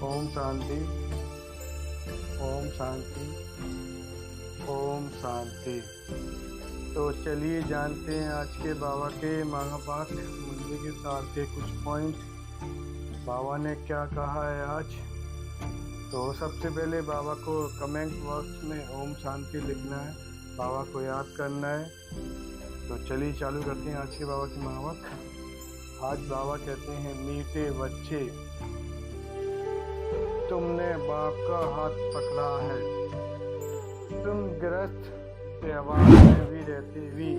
ओम शांति। ओम शांति। ओम शांति। तो चलिए जानते हैं आज के बाबा के महावाक्य मुरली के सार के कुछ पॉइंट। बाबा ने क्या कहा है आज। तो सबसे पहले बाबा को कमेंट बॉक्स में ओम शांति लिखना है, बाबा को याद करना है। तो चलिए चालू करते हैं आज के बाबा के महावाक्य। आज बाबा कहते हैं, मीठे बच्चे, तुमने बाप का हाथ पकड़ा है। तुम गृहस्थ व्यवहार में भी रहते भी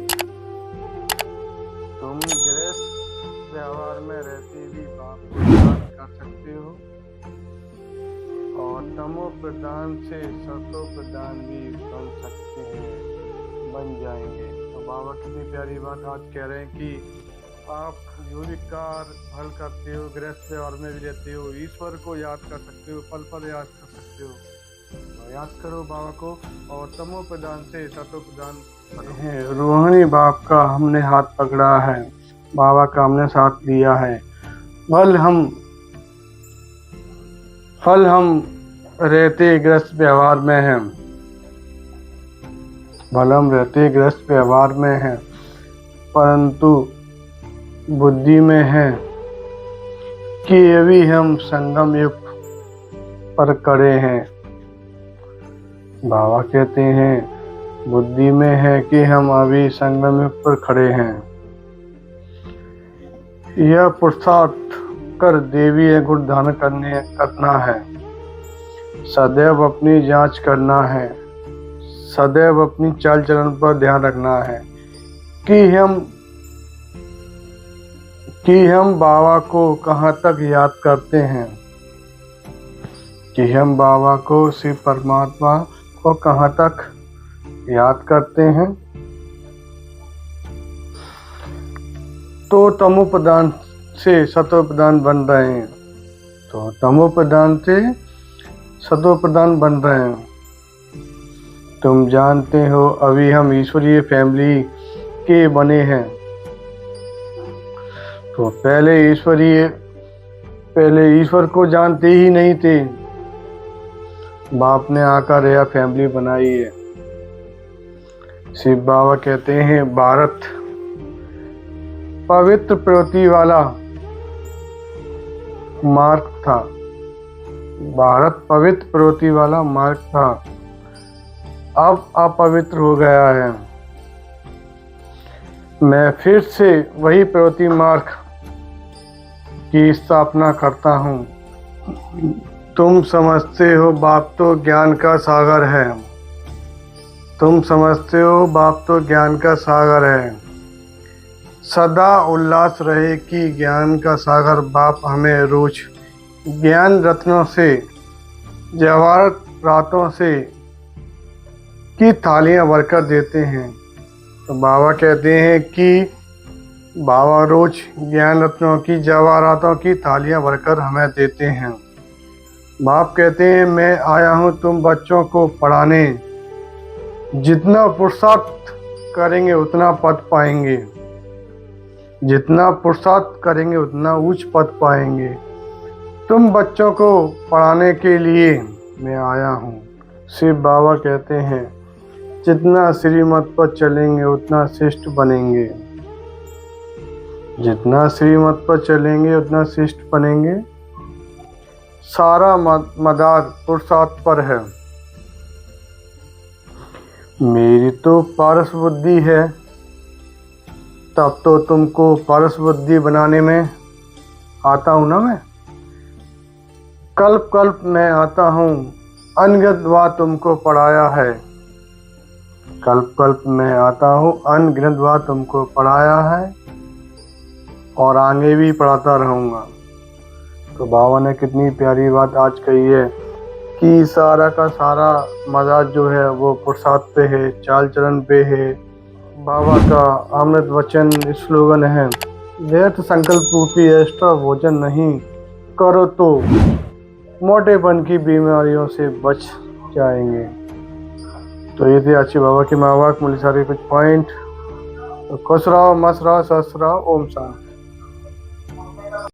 बाप को याद कर सकते हो और तमो प्रदान से सतो प्रदान भी बन जाएंगे। तो बाबा कितनी प्यारी बात आज कह रहे हैं कि आप जो भी कार्य हल करते हो, गृहस्थ व्यवहार में भी रहते हो, ईश्वर को याद कर सकते हो, पल पल याद कर सकते हो। तो याद करो बाबा को और तमो प्रदान से सतो प्रदान करो। रोहिणी बाप का हमने हाथ पकड़ा है, बाबा का हमने साथ लिया है। फल हम रहते गृहस्थ व्यवहार में हैं, भल हम रहते गृहस्थ व्यवहार में हैं, परंतु बुद्धि में है कि अभी हम संगम युग पर खड़े हैं। बाबा कहते हैं बुद्धि में है कि हम अभी संगम युग पर खड़े हैं। यह पुरुषार्थ कर देवी गुण धारण करना है, सदैव अपनी जांच करना है, सदैव अपनी चाल चलन पर ध्यान रखना है कि हम बाबा को कहाँ तक याद करते हैं, कि हम बाबा को शिव परमात्मा को कहाँ तक याद करते हैं। तो तमो प्रदान से सतो प्रदान बन रहे हैं, तो तमो प्रदान से सतो प्रदान बन रहे हैं। तुम जानते हो अभी हम ईश्वरीय फैमिली के बने हैं। तो पहले ईश्वर को जानते ही नहीं थे, बाप ने आकर यह फैमिली बनाई है। शिव बाबा कहते हैं भारत पवित्र प्रवृत्ति वाला मार्ग था, भारत पवित्र प्रवृत्ति वाला मार्ग था, अब अपवित्र हो गया है। मैं फिर से वही प्रवृत्ति मार्ग की स्थापना करता हूँ। तुम समझते हो बाप तो ज्ञान का सागर है, तुम समझते हो बाप तो ज्ञान का सागर है। सदा उल्लास रहे कि ज्ञान का सागर बाप हमें रोज ज्ञान रत्नों से, जवाहरात रातों से की थालियां भरकर देते हैं। तो बाबा कहते हैं कि बाबा रोज ज्ञान रत्नों की, जवाहरातों की थालियां भरकर हमें देते हैं। बाप कहते हैं मैं आया हूं तुम बच्चों को पढ़ाने, जितना पुरुषार्थ करेंगे उतना पद पाएंगे, जितना पुरुषार्थ करेंगे उतना उच्च पद पाएंगे। तुम बच्चों को पढ़ाने के लिए मैं आया हूं। शिव बाबा कहते हैं जितना श्रीमत पर चलेंगे उतना श्रेष्ठ बनेंगे, जितना श्रीमत पर चलेंगे उतना श्रेष्ठ बनेंगे। सारा मदार पुरुषार्थ पर है। मेरी तो पारस बुद्धि है, तब तो तुमको पारस बुद्धि बनाने में आता हूं ना मैं। कल्प कल्प में आता हूं, अनगिनत तुमको पढ़ाया है, कल्प कल्प में आता हूं, अनगिनत तुमको पढ़ाया है और आगे भी पढ़ाता रहूँगा। तो बाबा ने कितनी प्यारी बात आज कही है कि सारा का सारा मजाज जो है वो पुरुषार्थ पे है, चाल चलन पे है। बाबा का अमृत वचन स्लोगन है, व्यर्थ संकल्प रूपी एक्स्ट्रा भोजन नहीं करो तो मोटेपन की बीमारियों से बच जाएंगे। तो ये थे अच्छी बाबा के महावाक्य, मुरली सारे कुछ पॉइंट। तो खुश रहो, मस्त रहो, स्वस्थ रहो। ओम शांति।